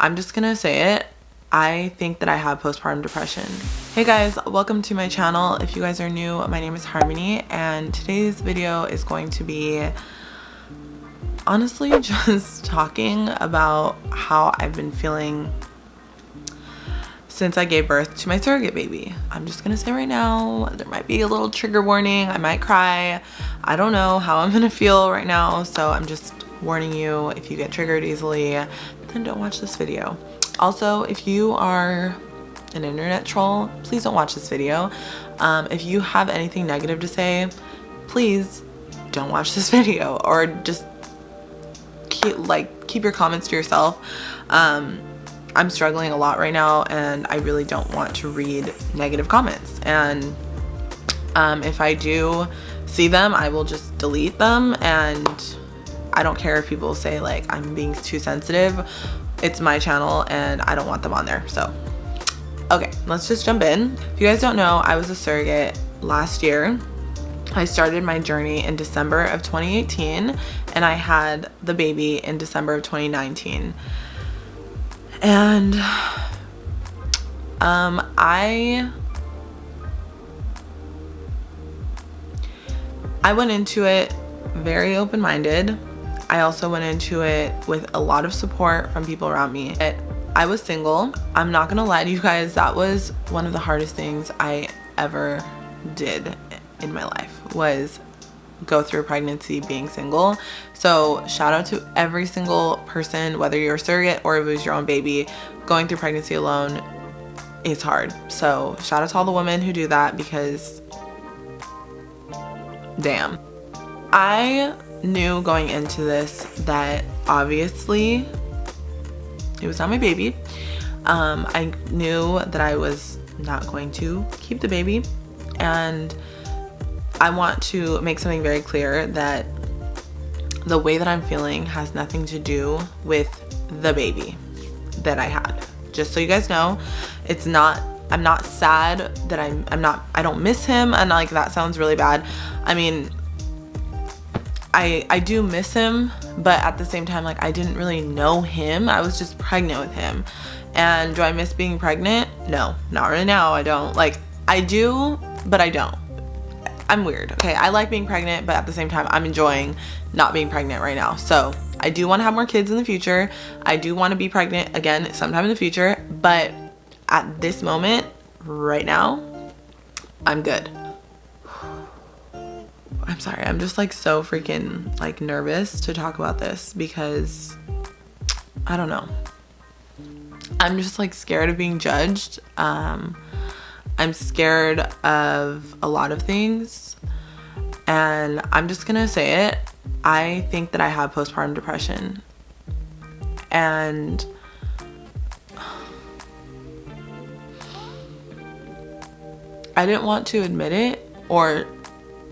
I'm just gonna say it. I think that I have postpartum depression. Hey guys, welcome to my channel. If you guys are new, my name is Harmony, and today's video is going to be honestly just talking about how I've been feeling since I gave birth to my surrogate baby. I'm just gonna say right now, there might be a little trigger warning. I might cry. I don't know how I'm gonna feel right now, so I'm just warning you. If you get triggered easily, then don't watch this video. Also, if you are an internet troll, please don't watch this video. If you have anything negative to say, please don't watch this video, or just keep your comments to yourself. I'm struggling a lot right now, and I really don't want to read negative comments. And if I do see them, I will just delete them, and I don't care if people say like I'm being too sensitive. It's my channel and I don't want them on there. So okay, let's just jump in. If you guys don't know, I was a surrogate last year. I started my journey in December of 2018, and I had the baby in December of 2019. And I went into it very open-minded. I also went into it with a lot of support from people around me. I was single. I'm not gonna lie to you guys, that was one of the hardest things I ever did in my life, was go through pregnancy being single. So shout out to every single person, whether you're a surrogate or if it was your own baby. Going through pregnancy alone is hard. So shout out to all the women who do that, because damn. I knew going into this that obviously it was not my baby. I knew that I was not going to keep the baby, and I want to make something very clear that the way that I'm feeling has nothing to do with the baby that I had. Just so you guys know, it's not, I'm not sad that I don't miss him, and like that sounds really bad. I mean, I do miss him, but at the same time, like, I didn't really know him. I was just pregnant with him. And do I miss being pregnant? No, not really now. I don't. Like, I do, but I don't. I'm weird. Okay, I like being pregnant, but at the same time, I'm enjoying not being pregnant right now. So I do want to have more kids in the future. I do want to be pregnant again sometime in the future, but at this moment, right now, I'm good. I'm sorry, I'm just like so freaking like nervous to talk about this, because I don't know. I'm just like scared of being judged. I'm scared of a lot of things, and I'm just gonna say it. I think that I have postpartum depression, and I didn't want to admit it or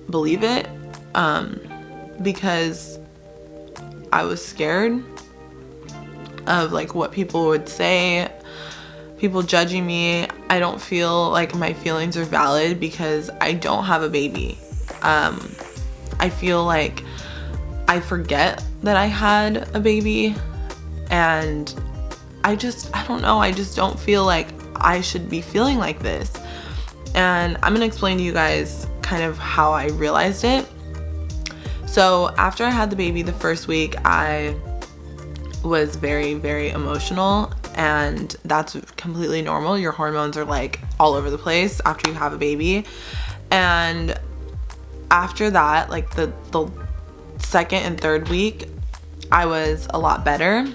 believe it, because I was scared of like what people would say, people judging me. I don't feel like my feelings are valid because I don't have a baby. I feel like I forget that I had a baby, and I don't know, I just don't feel like I should be feeling like this. And I'm gonna explain to you guys kind of how I realized it. So after I had the baby, the first week, I was very, very emotional, and that's completely normal. Your hormones are like all over the place after you have a baby. And after that, like the second and third week, I was a lot better.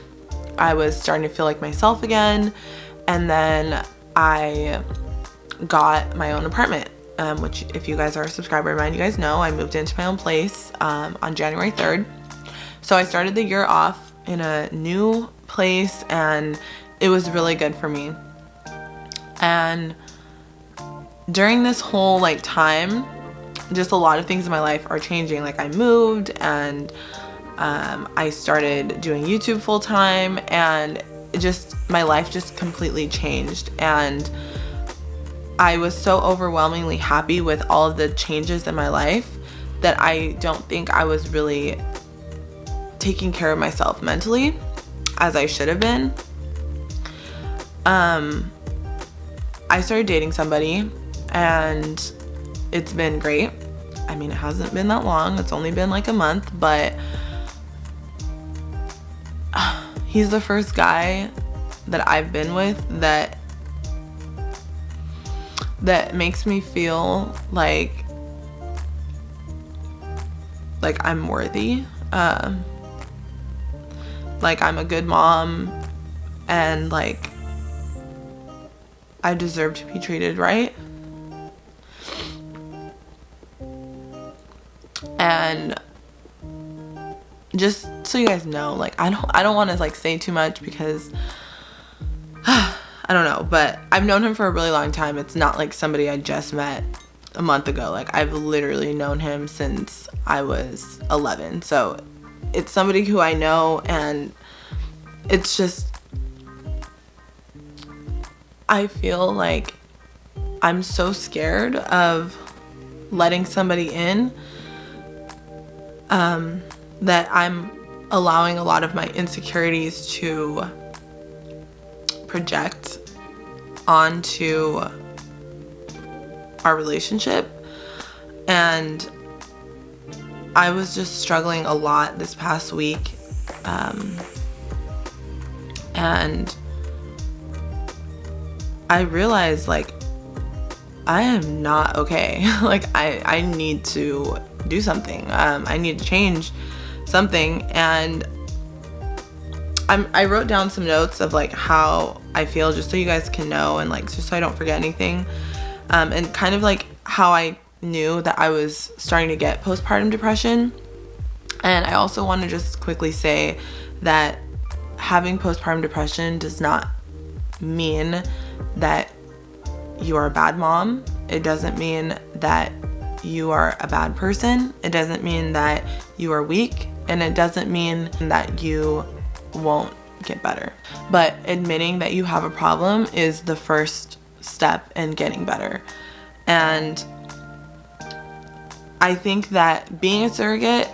I was starting to feel like myself again. And then I got my own apartment, which if you guys are a subscriber of mine, you guys know I moved into my own place on January 3rd. So I started the year off in a new place, and it was really good for me. And during this whole like time, just a lot of things in my life are changing. Like I moved, and I started doing YouTube full time, and my life just completely changed. And I was so overwhelmingly happy with all of the changes in my life that I don't think I was really taking care of myself mentally as I should have been. I started dating somebody and it's been great. I mean, it hasn't been that long. It's only been like a month, but he's the first guy that I've been with that makes me feel like I'm worthy, like I'm a good mom, and like I deserve to be treated right. And just so you guys know, like I don't want to like say too much because I don't know, but I've known him for a really long time. It's not like somebody I just met a month ago. Like I've literally known him since I was 11. So it's somebody who I know, and it's just, I feel like I'm so scared of letting somebody in, that I'm allowing a lot of my insecurities to project onto our relationship. And I was just struggling a lot this past week, and I realized like I am not okay. Like I need to do something. I need to change something. And I wrote down some notes of like how I feel, just so you guys can know, and like just so I don't forget anything, and kind of like how I knew that I was starting to get postpartum depression. And I also want to just quickly say that having postpartum depression does not mean that you are a bad mom. It doesn't mean that you are a bad person. It doesn't mean that you are weak, and it doesn't mean that you won't get better. But admitting that you have a problem is the first step in getting better. And I think that being a surrogate,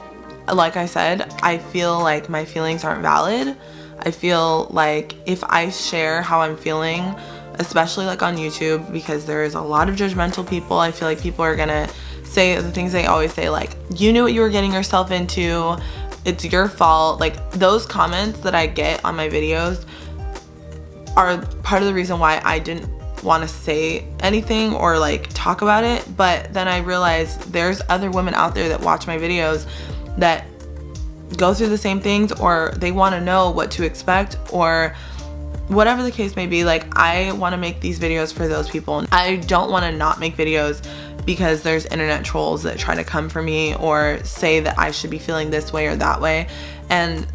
like I said, I feel like my feelings aren't valid. I feel like if I share how I'm feeling, especially like on YouTube, because there is a lot of judgmental people, I feel like people are gonna say the things they always say, like, you knew what you were getting yourself into, it's your fault. Like those comments that I get on my videos are part of the reason why I didn't want to say anything or like talk about it. But then I realized there's other women out there that watch my videos that go through the same things, or they want to know what to expect, or whatever the case may be. Like I want to make these videos for those people. I don't want to not make videos because there's internet trolls that try to come for me or say that I should be feeling this way or that way. And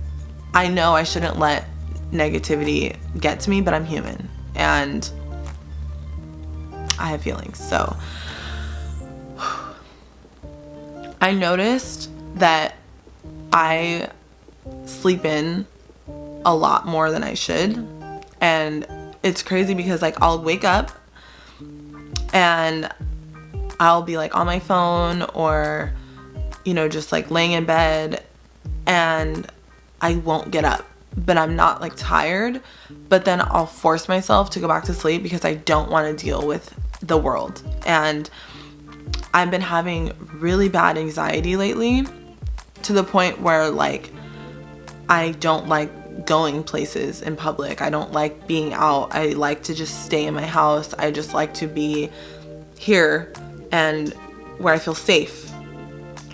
I know I shouldn't let negativity get to me, but I'm human and I have feelings. So I noticed that I sleep in a lot more than I should. And it's crazy because like I'll wake up and I'll be like on my phone, or you know, just like laying in bed, and I won't get up, but I'm not like tired, but then I'll force myself to go back to sleep because I don't want to deal with the world. And I've been having really bad anxiety lately, to the point where like I don't like going places in public. I don't like being out. I like to just stay in my house. I just like to be here and where I feel safe,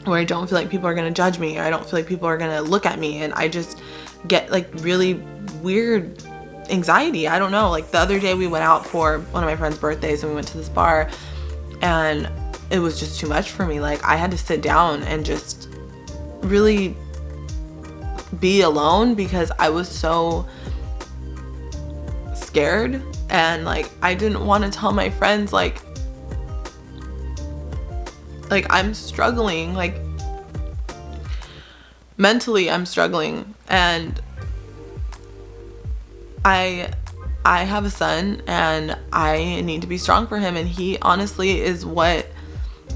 where I don't feel like people are going to judge me, or I don't feel like people are going to look at me, and I just get like really weird anxiety. I don't know. Like the other day we went out for one of my friend's birthdays and we went to this bar, and it was just too much for me. Like I had to sit down and just really be alone because I was so scared, and like I didn't want to tell my friends like I'm struggling, like mentally I'm struggling. And I have a son and I need to be strong for him, and he honestly is what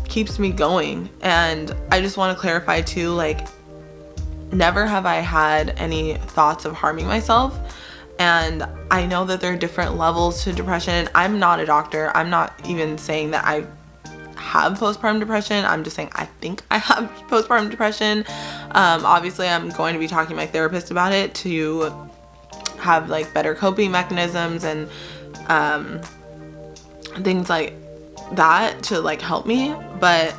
keeps me going. And I just want to clarify too, like never have I had any thoughts of harming myself. And I know that there are different levels to depression. I'm not a doctor. I'm not even saying that I have postpartum depression. I'm just saying I think I have postpartum depression. Obviously, I'm going to be talking to my therapist about it to have like better coping mechanisms and things like that to like help me. But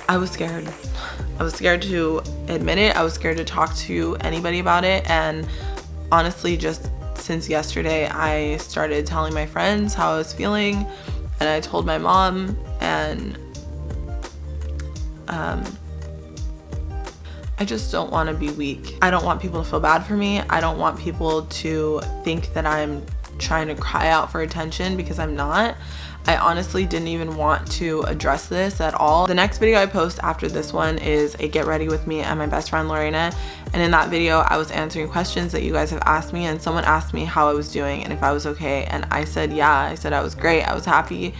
I was scared. I was scared to admit it. I was scared to talk to anybody about it. And honestly, just since yesterday, I started telling my friends how I was feeling, and I told my mom, and I just don't want to be weak. I don't want people to feel bad for me. I don't want people to think that I'm trying to cry out for attention, because I'm not. I honestly didn't even want to address this at all. The next video I post after this one is a get ready with me and my best friend Lorena, and in that video I was answering questions that you guys have asked me, and someone asked me how I was doing and if I was okay, and I said yeah. I said I was great, I was happy,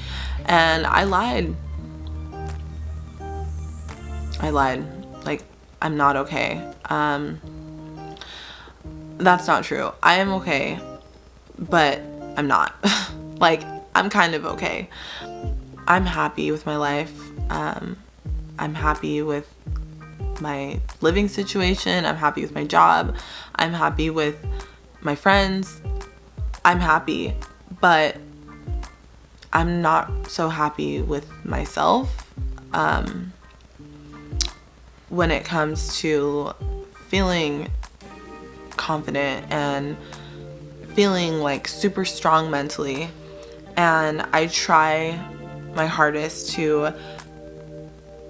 and I lied. Like, I'm not okay. That's not true. I am okay, but I'm not. Like, I'm kind of okay. I'm happy with my life. I'm happy with my living situation. I'm happy with my job. I'm happy with my friends. I'm happy, but I'm not so happy with myself when it comes to feeling confident and feeling like super strong mentally. And I try my hardest to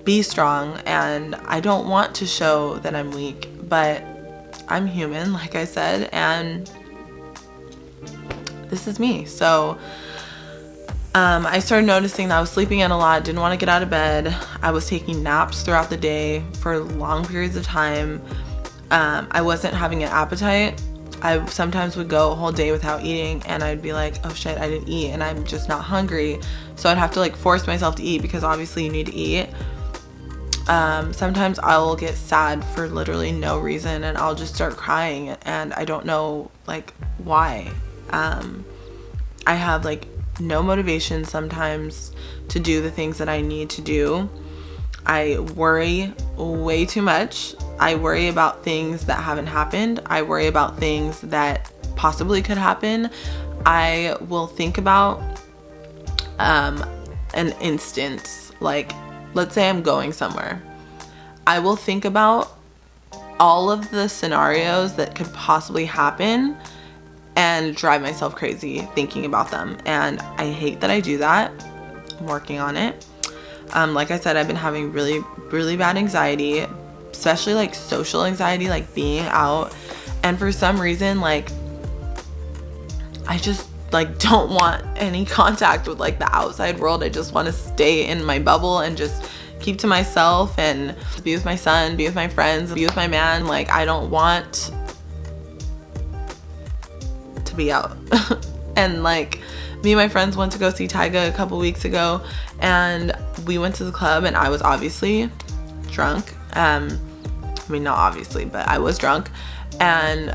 be strong, and I don't want to show that I'm weak, but I'm human, like I said, and this is me. So I started noticing that I was sleeping in a lot, didn't want to get out of bed. I was taking naps throughout the day for long periods of time. I wasn't having an appetite. I sometimes would go a whole day without eating, and I'd be like, oh shit, I didn't eat, and I'm just not hungry. So I'd have to like force myself to eat, because obviously you need to eat. Sometimes I'll get sad for literally no reason, and I'll just start crying, and I don't know like why. I have like no motivation sometimes to do the things that I need to do. I worry way too much. I worry about things that haven't happened. I worry about things that possibly could happen. I will think about an instance, like let's say I'm going somewhere. I will think about all of the scenarios that could possibly happen and drive myself crazy thinking about them. And I hate that I do that. I'm working on it. Like I said, I've been having really bad anxiety, especially like social anxiety, like being out. And for some reason, like I just like don't want any contact with like the outside world. I just want to stay in my bubble and just keep to myself and be with my son, be with my friends, be with my man. Like, I don't want to be out. And like me and my friends went to go see Tyga a couple weeks ago, and we went to the club, and I was obviously drunk. I mean, not obviously, but I was drunk, and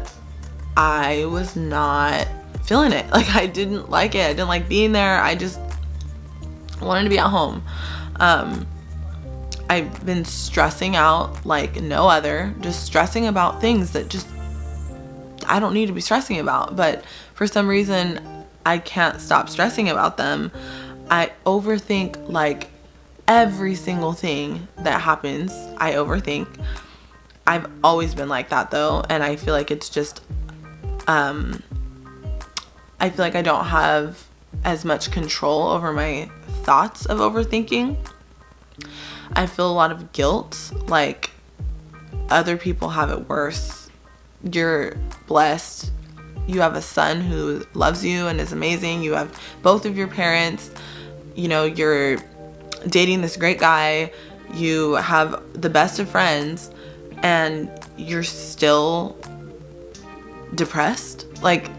I was not feeling it. Like, I didn't like it. I didn't like being there. I just wanted to be at home. I've been stressing out like no other, just stressing about things that just I don't need to be stressing about, but for some reason I can't stop stressing about them. I overthink like every single thing that happens. I overthink. I've always been like that though, and I feel like it's just I feel like I don't have as much control over my thoughts of overthinking. I feel a lot of guilt, like other people have it worse. You're blessed. You have a son who loves you and is amazing. You have both of your parents. You know, you're dating this great guy. You have the best of friends, and you're still depressed. Like,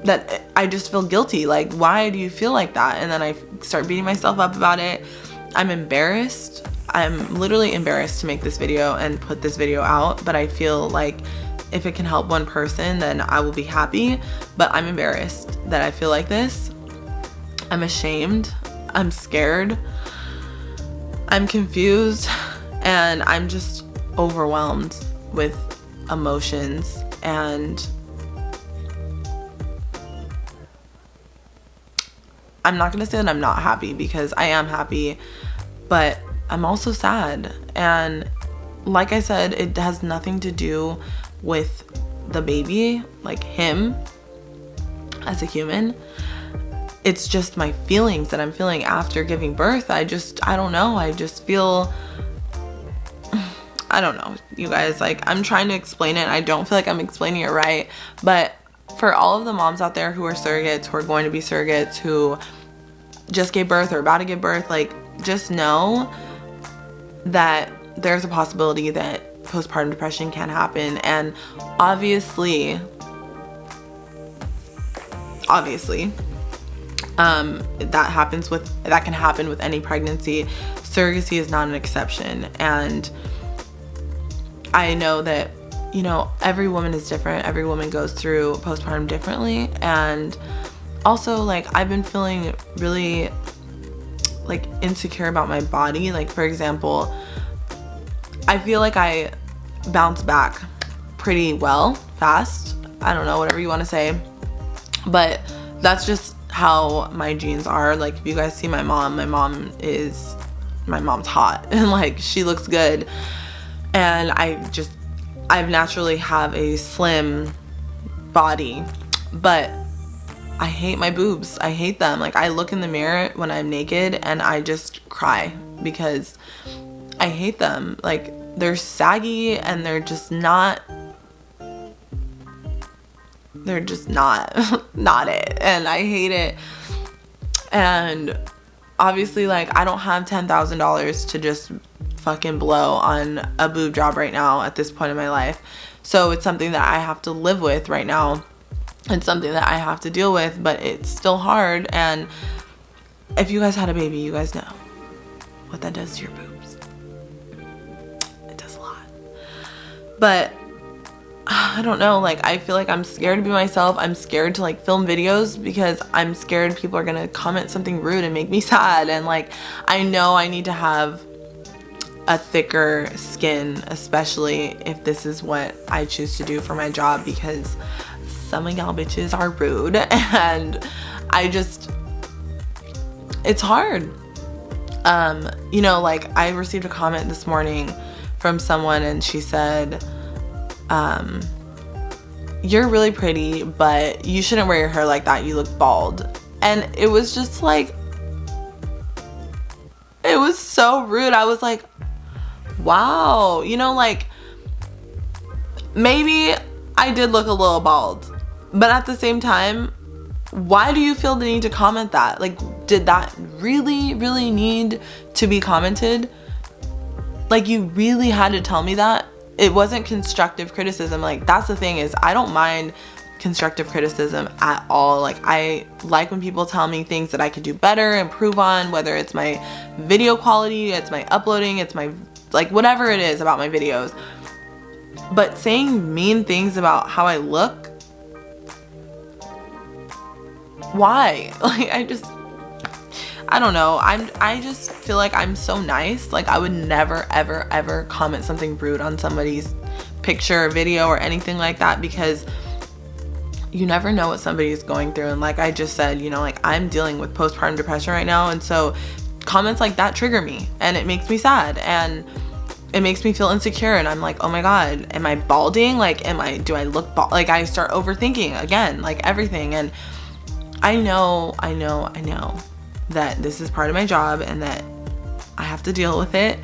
that I just feel guilty. Like, why do you feel like that? And then I start beating myself up about it. I'm embarrassed. I'm literally embarrassed to make this video and put this video out, but I feel like if it can help one person, then I will be happy. But I'm embarrassed that I feel like this. I'm ashamed. I'm scared. I'm confused. And I'm just overwhelmed with emotions. And I'm not gonna say that I'm not happy, because I am happy, but I'm also sad. And like I said, it has nothing to do with the baby, like him as a human. It's just my feelings that I'm feeling after giving birth. I don't know. I just feel, I don't know, you guys, like, I'm trying to explain it. I don't feel like I'm explaining it right. But for all of the moms out there who are surrogates, who are going to be surrogates, who just gave birth or about to give birth, like, just know that there's a possibility that postpartum depression can happen. And obviously, that can happen with any pregnancy. Surrogacy is not an exception. And I know that, you know, every woman is different. Every woman goes through postpartum differently. And also, like, I've been feeling really, like, insecure about my body. Like, for example, I feel like I bounce back pretty well, fast. I don't know, whatever you want to say. But that's just how my genes are. Like, if you guys see my mom's hot and, like, she looks good. And I naturally have a slim body, but I hate my boobs. I hate them. Like, I look in the mirror when I'm naked and I just cry because I hate them. Like, they're saggy and they're just not not it. And I hate it. And obviously, like, I don't have $10,000 to just fucking blow on a boob job right now at this point in my life. So it's something that I have to live with right now. It's something that I have to deal with, but it's still hard. And if you guys had a baby, you guys know what that does to your boobs. It does a lot. But I don't know, like, I feel like I'm scared to be myself. I'm scared to, like, film videos because I'm scared people are gonna comment something rude and make me sad. And, like, I know I need to have a thicker skin, especially if this is what I choose to do for my job, because some of y'all bitches are rude. And it's hard. You know, like, I received a comment this morning from someone and she said, you're really pretty, but you shouldn't wear your hair like that. You look bald. And it was just like, it was so rude. I was like, wow, you know, like, maybe I did look a little bald, but at the same time, why do you feel the need to comment that? Like, did that really, really need to be commented? Like, you really had to tell me that? It wasn't constructive criticism. Like, that's the thing, is I don't mind constructive criticism at all. Like, I like when people tell me things that I could do better, improve on, whether it's my video quality, it's my uploading, it's my, like, whatever it is about my videos. But saying mean things about how I look, why? Like, I don't know. I just feel like I'm so nice. Like, I would never, ever, ever comment something rude on somebody's picture or video or anything like that, because you never know what somebody's going through. And like I just said, you know, like, I'm dealing with postpartum depression right now. And so comments like that trigger me and it makes me sad and it makes me feel insecure. And I'm like, oh my God, am I balding? Like, do I look bald? Like, I start overthinking again, like, everything. And I know that this is part of my job and that I have to deal with it,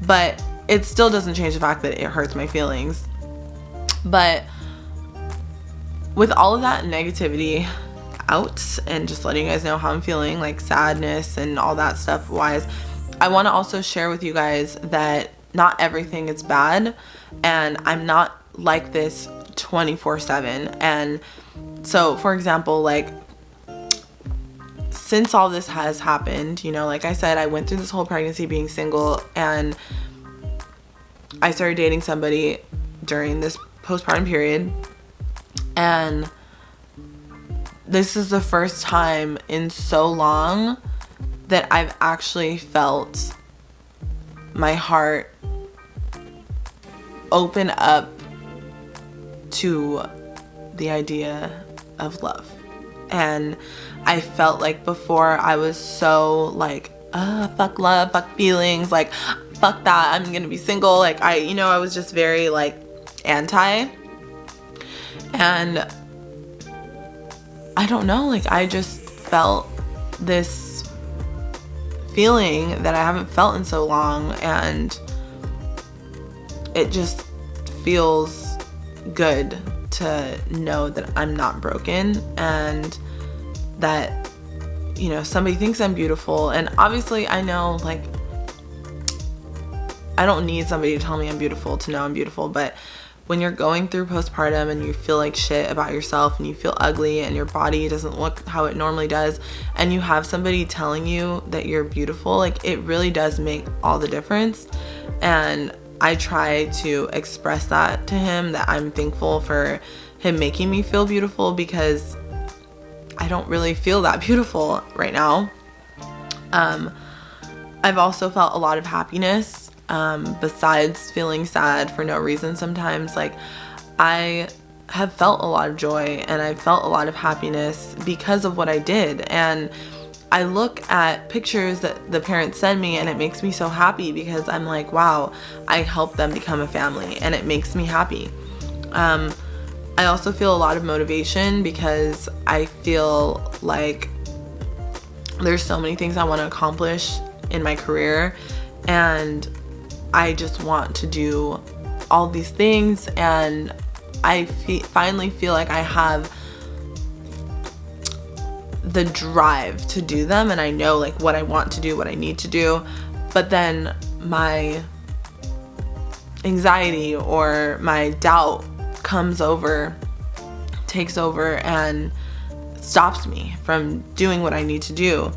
but it still doesn't change the fact that it hurts my feelings. But with all of that negativity out and just letting you guys know how I'm feeling, like sadness and all that stuff wise, I want to also share with you guys that not everything is bad, and I'm not like this 24/7. And so, for example, like, since all this has happened, you know, like I said, I went through this whole pregnancy being single, and I started dating somebody during this postpartum period, and this is the first time in so long that I've actually felt my heart open up to the idea of love. And I felt like before I was so like, fuck love, fuck feelings, like fuck that, I'm gonna be single. Like I was just very like anti. And I don't know, like I just felt this feeling that I haven't felt in so long, and it just feels good to know that I'm not broken, and that, you know, somebody thinks I'm beautiful. And obviously I know, like, I don't need somebody to tell me I'm beautiful to know I'm beautiful, but when you're going through postpartum and you feel like shit about yourself and you feel ugly and your body doesn't look how it normally does, and you have somebody telling you that you're beautiful, like it really does make all the difference. And I try to express that to him, that I'm thankful for him making me feel beautiful, because I don't really feel that beautiful right now. I've also felt a lot of happiness, besides feeling sad for no reason sometimes. Like I have felt a lot of joy and I felt a lot of happiness because of what I did. And I look at pictures that the parents send me and it makes me so happy, because I'm like, wow, I helped them become a family, and it makes me happy. I also feel a lot of motivation, because I feel like there's so many things I want to accomplish in my career, and I just want to do all these things, and I finally feel like I have the drive to do them, and I know like what I want to do, what I need to do. But then my anxiety or my doubt takes over and stops me from doing what I need to do.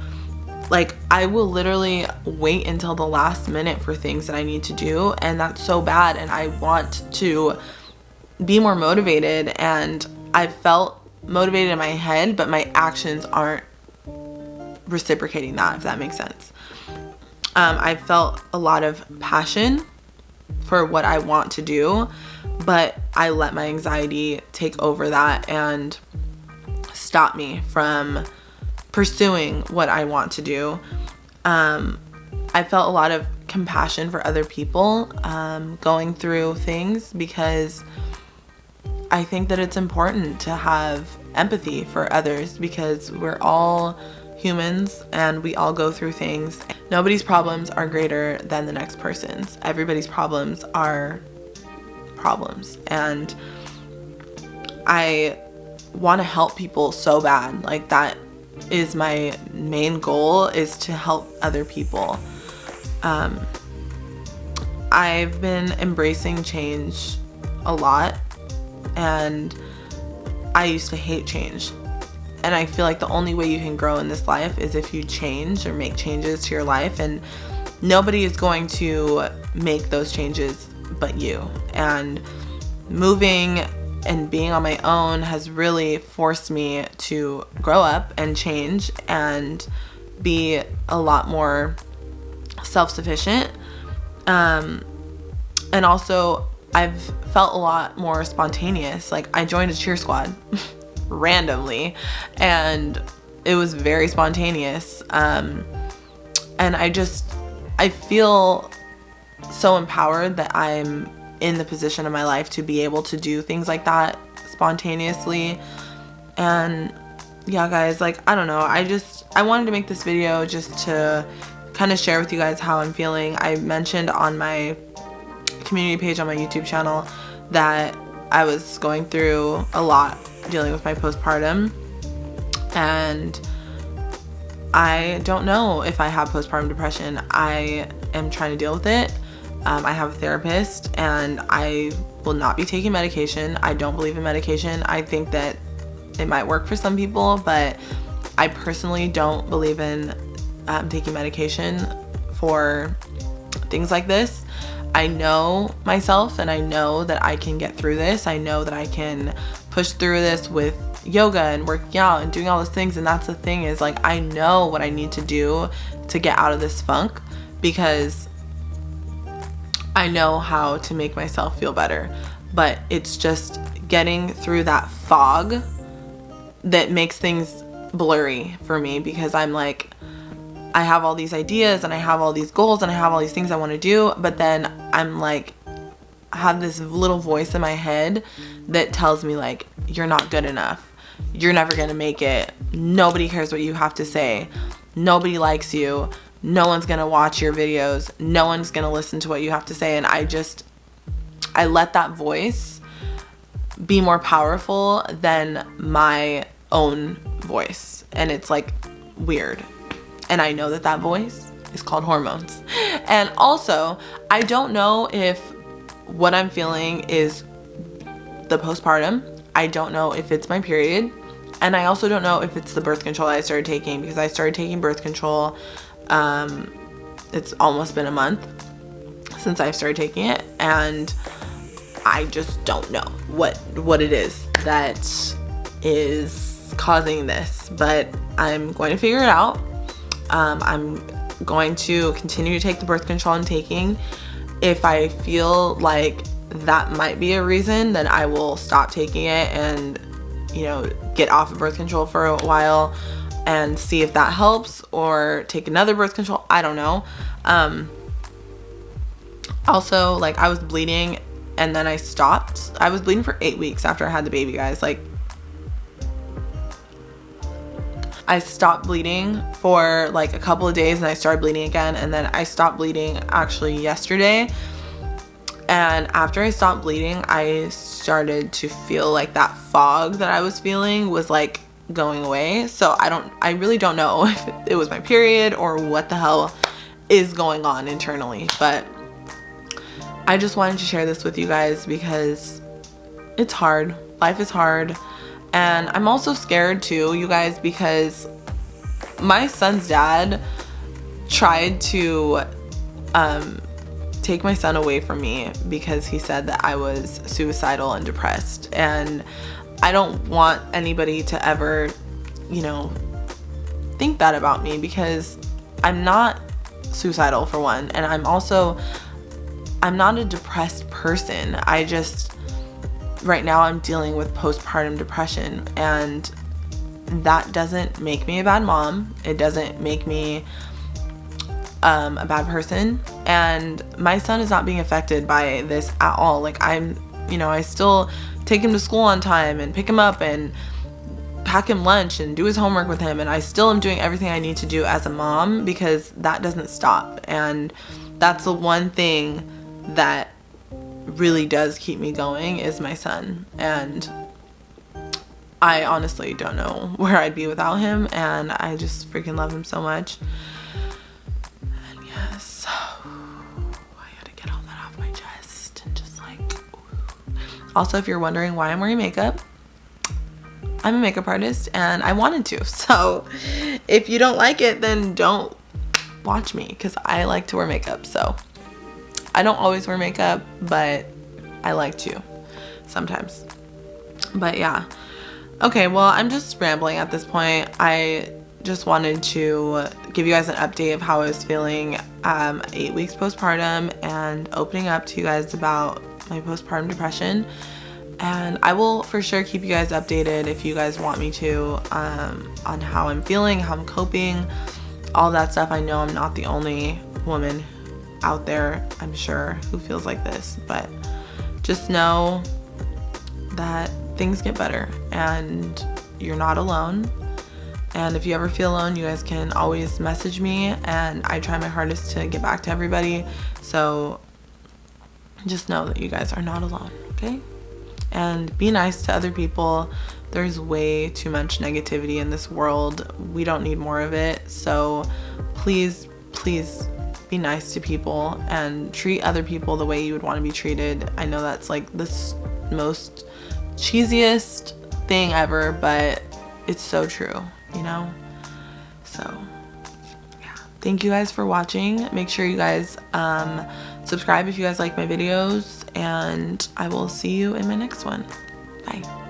Like I will literally wait until the last minute for things that I need to do, and that's so bad. And I want to be more motivated, and I felt motivated in my head, but my actions aren't reciprocating that, if that makes sense. I felt a lot of passion for what I want to do, but I let my anxiety take over that and stop me from pursuing what I want to do. I felt a lot of compassion for other people going through things, because I think that it's important to have empathy for others, because we're all humans and we all go through things. Nobody's problems are greater than the next person's. Everybody's problems are problems, and I want to help people so bad. Like that is my main goal, is to help other people. I've been embracing change a lot, and I used to hate change. And I feel like the only way you can grow in this life is if you change or make changes to your life, and nobody is going to make those changes but you. And moving and being on my own has really forced me to grow up and change and be a lot more self-sufficient. And also I've felt a lot more spontaneous. Like I joined a cheer squad randomly, and it was very spontaneous. And I feel so empowered that I'm in the position of my life to be able to do things like that spontaneously. And yeah, guys, like, I don't know. I wanted to make this video just to kind of share with you guys how I'm feeling. I mentioned on my community page on my YouTube channel that I was going through a lot dealing with my postpartum, and I don't know if I have postpartum depression. I am trying to deal with it. I have a therapist, and I will not be taking medication. I don't believe in medication. I think that it might work for some people, but I personally don't believe in taking medication for things like this. I know myself and I know that I can get through this. I know that I can push through this with yoga and working out and doing all those things. And that's the thing, is like, I know what I need to do to get out of this funk, because I know how to make myself feel better. But it's just getting through that fog that makes things blurry for me, because I'm like, I have all these ideas and I have all these goals and I have all these things I want to do, but then I'm like, I have this little voice in my head that tells me like, you're not good enough. You're never going to make it. Nobody cares what you have to say. Nobody likes you. No one's going to watch your videos. No one's going to listen to what you have to say. And I let that voice be more powerful than my own voice. And it's like weird. And I know that that voice is called hormones. And also, I don't know if what I'm feeling is the postpartum. I don't know if it's my period. And I also don't know if it's the birth control I started taking, because I started taking birth control. It's almost been a month since I started taking it. And I just don't know what it is that is causing this. But I'm going to figure it out. I'm going to continue to take the birth control I'm taking. If I feel like that might be a reason, then I will stop taking it and, you know, get off of birth control for a while and see if that helps, or take another birth control. I don't know. Also, like, I was bleeding and then I stopped. I was bleeding for 8 weeks after I had the baby, guys. Like, I stopped bleeding for like a couple of days and I started bleeding again, and then I stopped bleeding actually yesterday. And after I stopped bleeding, I started to feel like that fog that I was feeling was like going away. So I really don't know if it was my period or what the hell is going on internally, but I just wanted to share this with you guys because it's hard. Life is hard. And I'm also scared too, you guys, because my son's dad tried to take my son away from me because he said that I was suicidal and depressed. And I don't want anybody to ever, you know, think that about me, because I'm not suicidal, for one. And I'm not a depressed person. Right now I'm dealing with postpartum depression, and that doesn't make me a bad mom. It doesn't make me a bad person. And my son is not being affected by this at all. Like, I still take him to school on time and pick him up and pack him lunch and do his homework with him. And I still am doing everything I need to do as a mom, because that doesn't stop. And that's the one thing that really does keep me going, is my son. And I honestly don't know where I'd be without him, and I just freaking love him so much. And yes, I had to get all that off my chest and just like, ooh. Also, if you're wondering why I'm wearing makeup, I'm a makeup artist and I wanted to. So if you don't like it, then don't watch me, because I like to wear makeup. So I don't always wear makeup, but I like to sometimes. But yeah. Okay, well, I'm just rambling at this point. I just wanted to give you guys an update of how I was feeling 8 weeks postpartum, and opening up to you guys about my postpartum depression. And I will for sure keep you guys updated if you guys want me to, on how I'm feeling, how I'm coping, all that stuff. I know I'm not the only woman out there, I'm sure, who feels like this, but just know that things get better and you're not alone. And if you ever feel alone, you guys can always message me, and I try my hardest to get back to everybody. So just know that you guys are not alone, okay? And be nice to other people. There's way too much negativity in this world. We don't need more of it. So please be nice to people and treat other people the way you would want to be treated. I know that's like the most cheesiest thing ever, but it's so true, you know? So yeah, thank you guys for watching. Make sure you guys Subscribe if you guys like my videos, and I will see you in my next one. Bye.